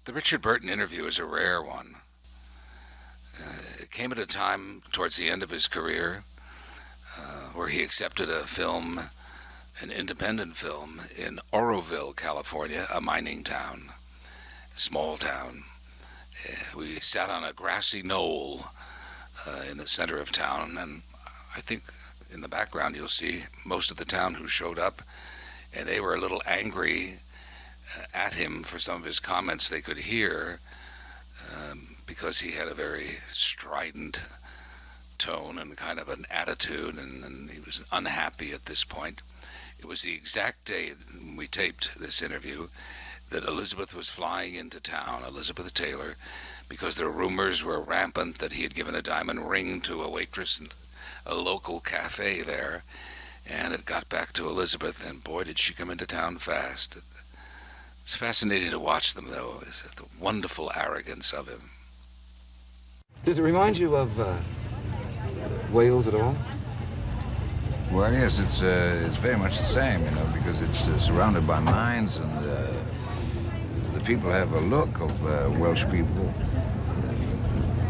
The Richard Burton interview is a rare one. It came at a time towards the end of his career where he accepted a film, an independent film, in Oroville, California, a mining town, small town. We sat on a grassy knoll in the center of town, and I think in the background you'll see most of the town who showed up, and they were a little angry at him for some of his comments they could hear because he had a very strident tone and kind of an attitude, and he was unhappy at this point. It was the exact day when we taped this interview that Elizabeth was flying into town, Elizabeth Taylor, because the rumors were rampant that he had given a diamond ring to a waitress in a local cafe there, and it got back to Elizabeth, and boy, did she come into town fast. It's fascinating to watch them, though, the wonderful arrogance of him. Does it remind you of Wales at all? Well, yes, it's very much the same, you know, because it's surrounded by mines, and the people have a look of Welsh people,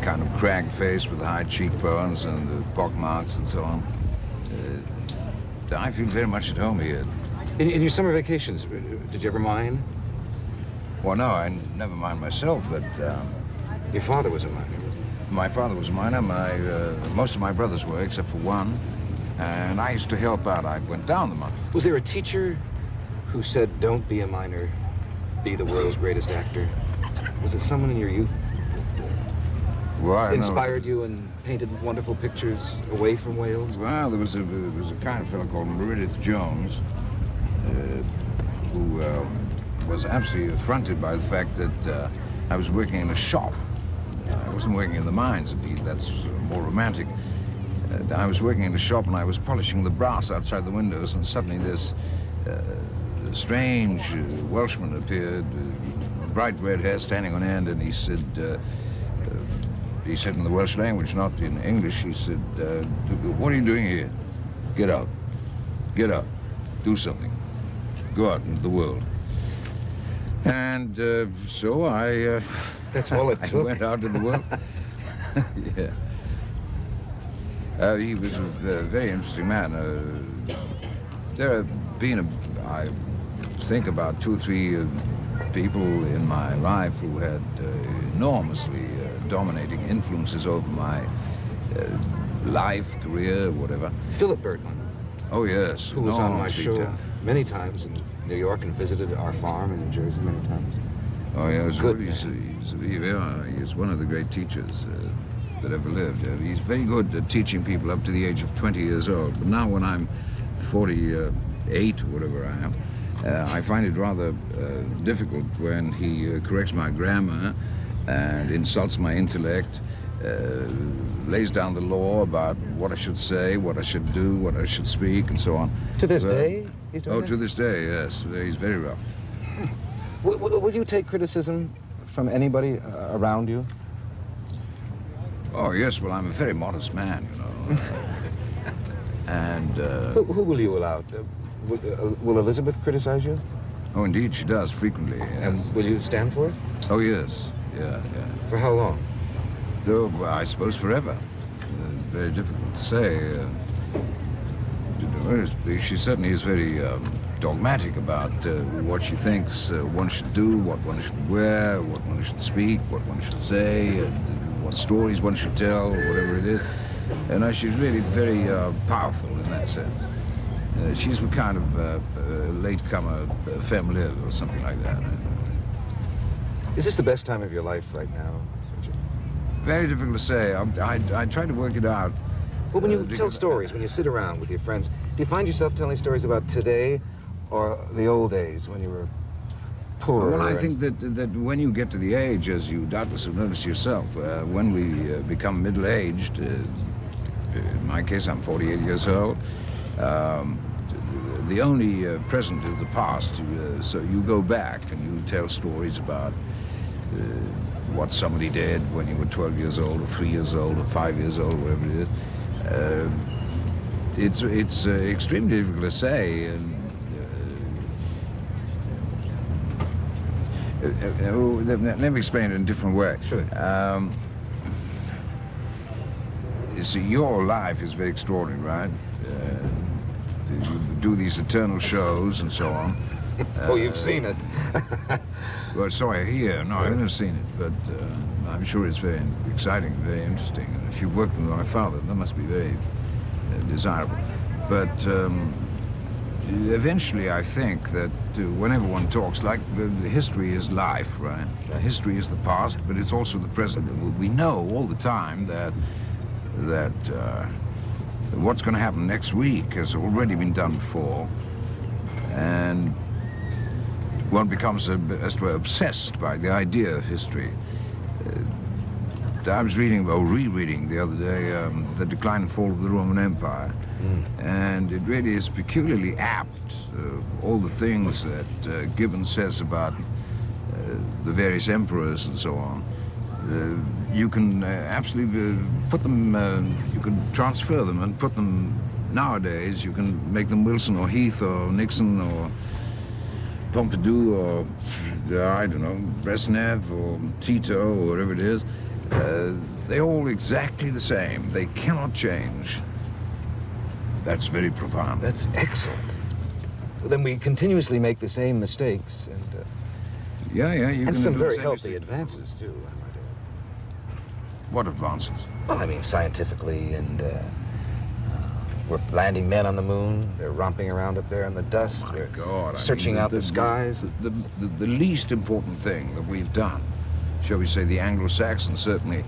kind of cragged face with high cheekbones and pockmarks and so on. I feel very much at home here. In your summer vacations, did you ever mine? Well, no, I never mined myself, but... Your father was a miner? My father was a miner. Most of my brothers were, except for one. And I used to help out. I went down the mine. Was there a teacher who said, don't be a miner, be the world's greatest actor? Was it someone in your youth that inspired you and painted wonderful pictures away from Wales? Well, there was a kind of fellow called Meredith Jones who was absolutely affronted by the fact that I was working in a shop. I wasn't working in the mines, indeed. That's more romantic. I was working in a shop and I was polishing the brass outside the windows, and suddenly this strange Welshman appeared, bright red hair standing on end, and he said in the Welsh language, not in English, he said, what are you doing here? Get out. Get up. Do something. Go out into the world. And so I... That's all it took. I went out into the world. Yeah. He was a very interesting man. There have been, I think, about 2 or 3 people in my life who had enormously dominating influences over my life, career, whatever. Philip Burton. Oh, yes. Who was on my show many times in New York and visited our farm in New Jersey many times. Oh, yes. Good. He's one of the great teachers that ever lived. He's very good at teaching people up to the age of 20 years old. But now when I'm 48 or whatever I am, I find it rather difficult when he corrects my grammar and insults my intellect, lays down the law about what I should say, what I should do, what I should speak, and so on. To this day, he's doing that? To this day, yes. He's very rough. Will you take criticism from anybody around you? Oh, yes. Well, I'm a very modest man, you know. And... Who will you allow? Will Elizabeth criticize you? Oh, indeed, she does, frequently, yes. And will you stand for it? Oh, yes. Yeah. For how long? Though, I suppose forever. Very difficult to say. She certainly is very dogmatic about what she thinks one should do, what one should wear, what one should speak, what one should say, and what stories one should tell, or whatever it is. And she's really very powerful in that sense. She's a kind of latecomer femme live or something like that. Is this the best time of your life right now, Richard? Very difficult to say. I try to work it out. Well, when you tell stories, when you sit around with your friends, do you find yourself telling stories about today or the old days when you were poor? Well, I think that when you get to the age, as you doubtless have noticed yourself, when we become middle-aged, in my case, I'm 48 years old, the only present is the past. So you go back and you tell stories about what somebody did when you were 12 years old, or 3 years old, or 5 years old, whatever it is. It's extremely difficult to say. And, Let me explain it in a different way. Sure. You see, your life is very extraordinary, right? You do these eternal shows and so on. Oh, you've seen it. Well, sorry, here. No, I haven't seen it, but I'm sure it's very exciting, very interesting. And if you worked with my father, that must be very desirable. But eventually, I think that whenever one talks, like history is life, right? History is the past, but it's also the present. We know all the time that what's going to happen next week has already been done before, and one becomes, as it were, obsessed by the idea of history. I was reading, or rereading the other day, The Decline and Fall of the Roman Empire, and it really is peculiarly apt, all the things that Gibbon says about the various emperors and so on. You can absolutely put them, you can transfer them and put them nowadays. You can make them Wilson or Heath or Nixon or Pompidou or, I don't know, Brezhnev or Tito or whatever it is. They're all exactly the same. They cannot change. That's very profound. That's excellent. Well, then we continuously make the same mistakes, and yeah, you and can some do very the same healthy mistake. advances too. What advances? Well, I mean, scientifically, and we're landing men on the moon. They're romping around up there in the dust. Oh my They're God, searching out the skies. The least important thing that we've done, shall we say, the Anglo-Saxons certainly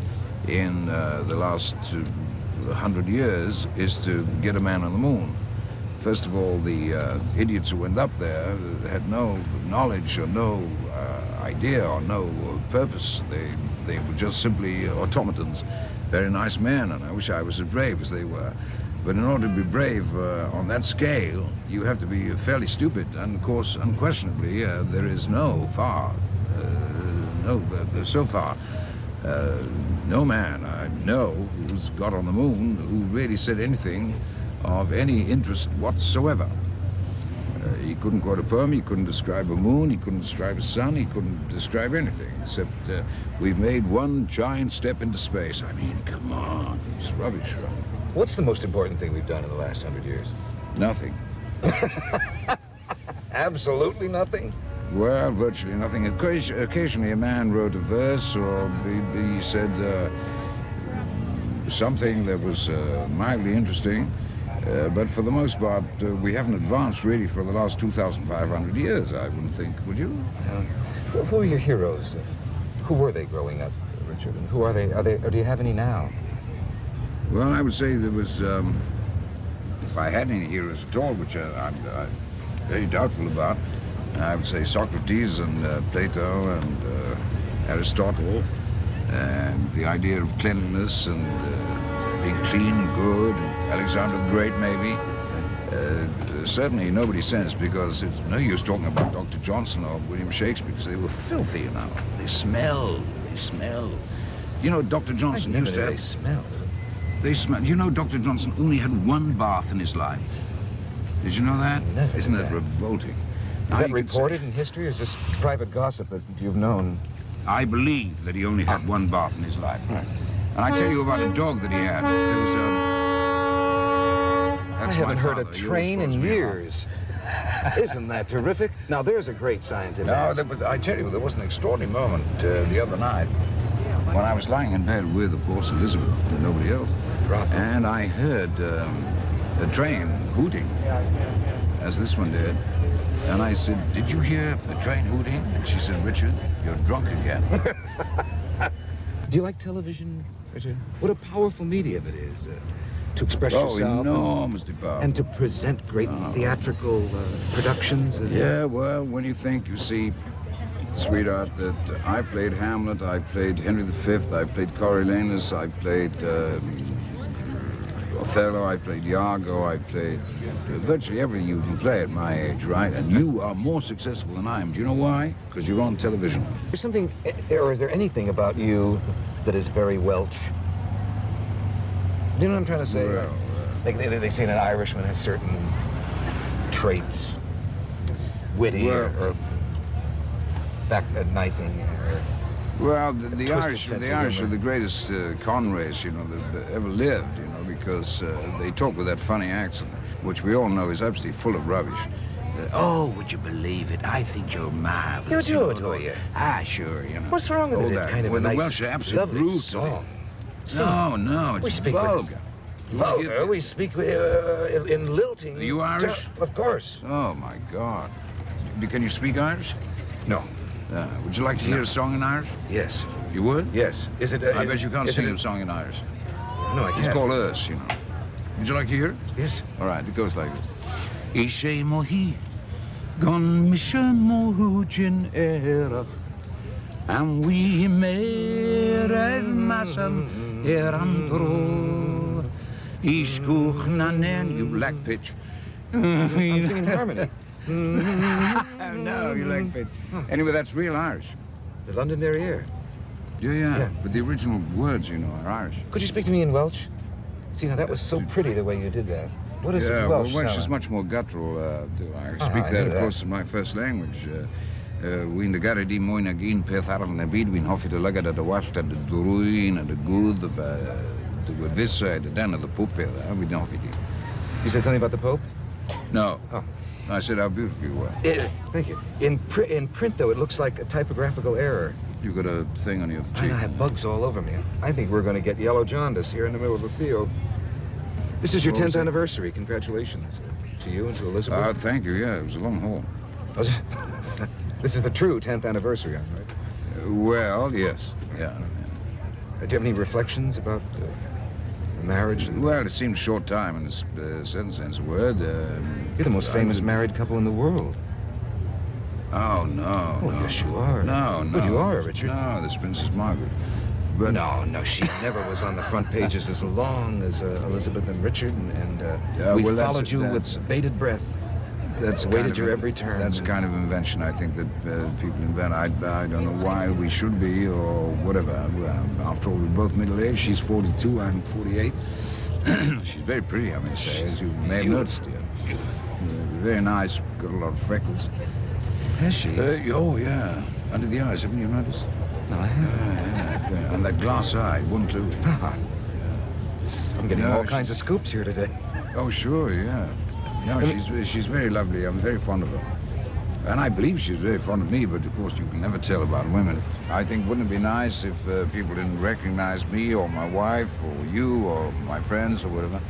in the last 100 years, is to get a man on the moon. First of all, the idiots who went up there had no knowledge or no idea or no purpose. They were just simply automatons. Very nice men, and I wish I was as brave as they were. But in order to be brave on that scale, you have to be fairly stupid. And of course, unquestionably, there is so far, no man I know who's got on the moon who really said anything of any interest whatsoever. He couldn't quote a poem, he couldn't describe a moon, he couldn't describe a sun, he couldn't describe anything, except we've made one giant step into space. I mean, come on, it's rubbish, right? What's the most important thing we've done in the last 100 years? Nothing. Absolutely nothing? Well, virtually nothing. Occasionally a man wrote a verse, or he said something that was mildly interesting. But for the most part, we haven't advanced really for the last 2,500 years, I wouldn't think, would you? Who are your heroes? Who were they growing up, Richard? And who are they? Or do you have any now? Well, I would say there was, if I had any heroes at all, which I'm very doubtful about, I would say Socrates and Plato and Aristotle, and the idea of cleanliness and being clean and good, Alexander the Great maybe. Certainly nobody says, because it's no use talking about Dr. Johnson or William Shakespeare, because they were filthy, you know. They smell. You know, Dr. Johnson used to have... They smell. They smell. You know, Dr. Johnson only had one bath in his life. Did you know that? Never Isn't knew that that. revolting? Is Now, that you could say- reported in history, or is this private gossip that you've known? I believe that he only had one bath in his life. Right. And I tell you about a dog that he had. There was I that's my haven't heard a father. He train always in throws me years. Isn't that terrific? Now, there's a great scientific... No, I tell you, there was an extraordinary moment the other night when I was lying in bed with, of course, Elizabeth and nobody else. Bravo. And I heard a train hooting, as this one did. And I said, "Did you hear a train hooting?" And she said, "Richard, you're drunk again." Do you like television, Richard? What a powerful medium it is to express Oh, yourself enormously powerful. and to present great theatrical productions. And, Yeah, well, when you think, you see, sweetheart, that I played Hamlet, I played Henry V, I played Coriolanus, I played Othello, I played Iago, I played virtually everything you can play at my age, right? And you are more successful than I am. Do you know why? Because you're on television. There's something, or is there anything about you that is very Welsh? Do you know what I'm trying to say? Well, Like they say an Irishman has certain traits, witty Well, or back knifing or... Well, the twisted Irish, sense the of Irish humor. are the greatest con race, you know, that ever lived, you know, because they talk with that funny accent, which we all know is absolutely full of rubbish. Oh, would you believe it? I think you're marvelous. You do, do you? Ah, sure, you know. What's wrong with All it? It's that. kind of Well, a the nice, Welsh are absolutely lovely brutal. song. No, We it's speak with- vulgar. You wanna hear Vulgar? We speak in lilting. Are you Irish? Of course. Oh, my God. Can you speak Irish? No. Would you like to hear a song in Irish? Yes. You would? Yes. Is it... I bet you can't sing a song in Irish. No, I can't. It's called Us, you know. Would you like to hear it? Yes. All right, it goes like this. Ishe mohi, gon mishe mohujin erach, and we mere masam erandro. Ishkuch nanen, you lack pitch. I'm singing harmony. No, you lack pitch. Anyway, that's real Irish. The Londonderry air. Yeah, but the original words, you know, are Irish. Could you speak to me in Welsh? See, now that was so pretty the way you did that. What is Yeah, Welsh? well, Welsh sound is like? much more guttural. I Ah, speak I that, knew of that. course, in my first language. Wien de garre die mooi nagin peth ar na bid wien hoffi de lagga de washt de druin and the good the vissa de den of the puppe we don't hoffi die. You said something about the Pope? No. Oh. I said how beautiful you were. Thank you. In print, though, it looks like a typographical error. You got a thing on your I cheek. have bugs all over me. I think we're going to get yellow jaundice here in the middle of the field. This is your What was 10th it? anniversary. Congratulations to you and to Elizabeth. Thank you. Yeah, it was a long haul. Was it? This is the true 10th anniversary, right? Well, yes. Yeah. Do you have any reflections about the marriage? And... Well, it seems a short time in this certain sense of word. You're the most famous married couple in the world. Oh, no, Oh, no. yes, you are. No, no. But you are, Richard. No, this Princess Margaret. But No, she never was on the front pages as long as Elizabeth and Richard, and Yeah, we well, that's- followed you that's- with bated breath. that's Waited kind of your a- every turn. That's kind of invention, I think, that people invent. I don't know why we should be or whatever. After all, we're both middle-aged. She's 42, I'm 48. She's very pretty, I may say, as you may have noticed. Yeah. Very nice, got a lot of freckles. Has she? Oh, yeah, under the eyes, haven't you noticed? No, I haven't. Yeah. And that glass eye, one too. I'm getting No, all kinds of scoops here today. Oh, sure, yeah. No, she's very lovely. I'm very fond of her. And I believe she's very fond of me, but of course you can never tell about women. I think wouldn't it be nice if people didn't recognize me or my wife or you or my friends or whatever?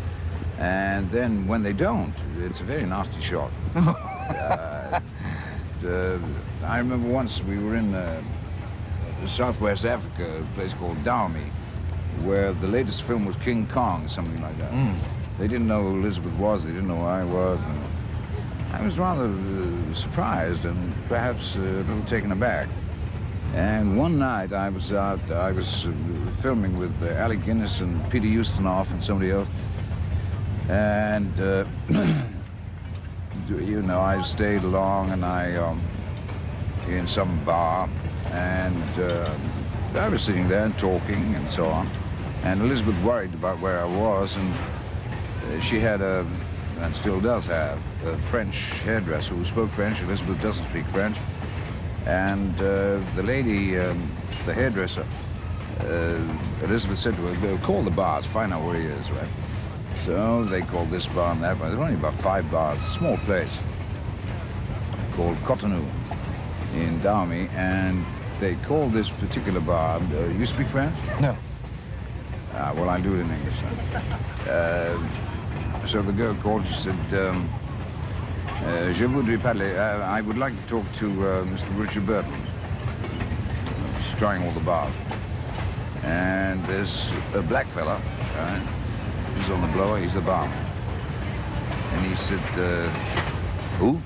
And then when they don't, it's a very nasty shot. I remember once we were in Southwest Africa, a place called Dahomey, where the latest film was King Kong, something like that. They didn't know who Elizabeth was, they didn't know who I was. And I was rather surprised and perhaps a little taken aback. And one night I was filming with Alec Guinness and Peter Ustinov and somebody else. And, you know, I stayed along and in some bar, and I was sitting there and talking and so on. And Elizabeth worried about where I was, and she had and still does have, a French hairdresser who spoke French. Elizabeth doesn't speak French. And the lady, the hairdresser, Elizabeth said to her, call the bars, find out where he is, right? So they called this bar and that bar. There were only about 5 bars, a small place called Cotonou in Dahomey, and they called this particular bar. You speak French? No. Well, I do it in English then. So the girl called, she said, Je voudrais parler. I would like to talk to Mr. Richard Burton. She's trying all the bars. And there's a black fella, right? He's on the blower, he's the barman. And he said, who?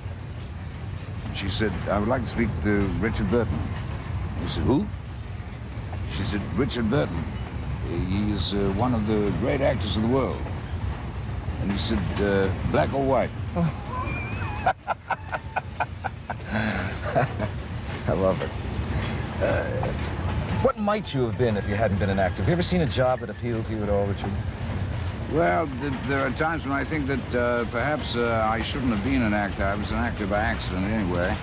She said, I would like to speak to Richard Burton. He said, who? She said, Richard Burton. He is one of the great actors of the world. And he said, black or white? I love it. What might you have been if you hadn't been an actor? Have you ever seen a job that appealed to you at all, Richard? Well, there are times when I think that perhaps I shouldn't have been an actor. I was an actor by accident anyway.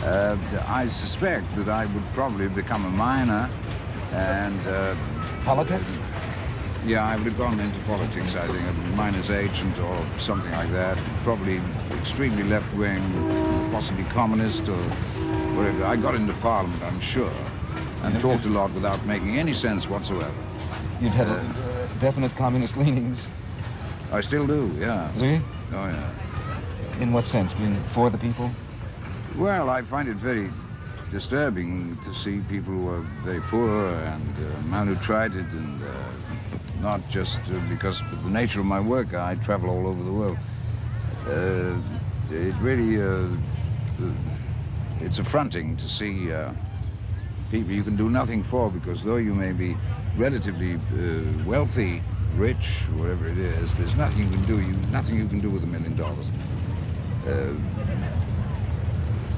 I suspect that I would probably become a miner and... Politics? Yeah, I would have gone into politics, I think, a miner's agent or something like that. Probably extremely left-wing, possibly communist or whatever. I got into Parliament, I'm sure, and talked a lot without making any sense whatsoever. You've had definite communist leanings. I still do, yeah. Do you? Oh, yeah. In what sense? Being for the people? Well, I find it very disturbing to see people who are very poor and malnutrited and not just because of the nature of my work. I travel all over the world. It really, it's affronting to see people you can do nothing for, because though you may be relatively wealthy, rich, whatever it is, there's nothing you can do. Nothing you can do with $1 million.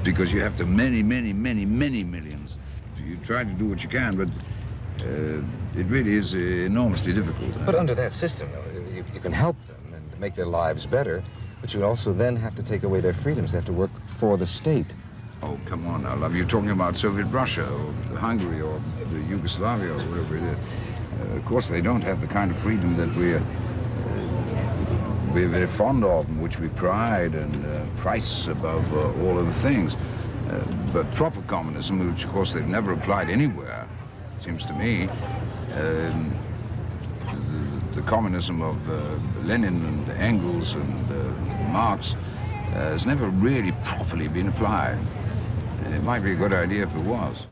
Because you have to many millions. You try to do what you can, but it really is enormously difficult. But under that system, though, you can help them and make their lives better, but you also then have to take away their freedoms. They have to work for the state. Oh, come on now, love. You're talking about Soviet Russia or Hungary or Yugoslavia or whatever it is. Of course, they don't have the kind of freedom that we're very fond of, in which we pride and price above all other things. But proper communism, which of course they've never applied anywhere, it seems to me, the communism of Lenin and Engels and Marx has never really properly been applied. It might be a good idea if it was.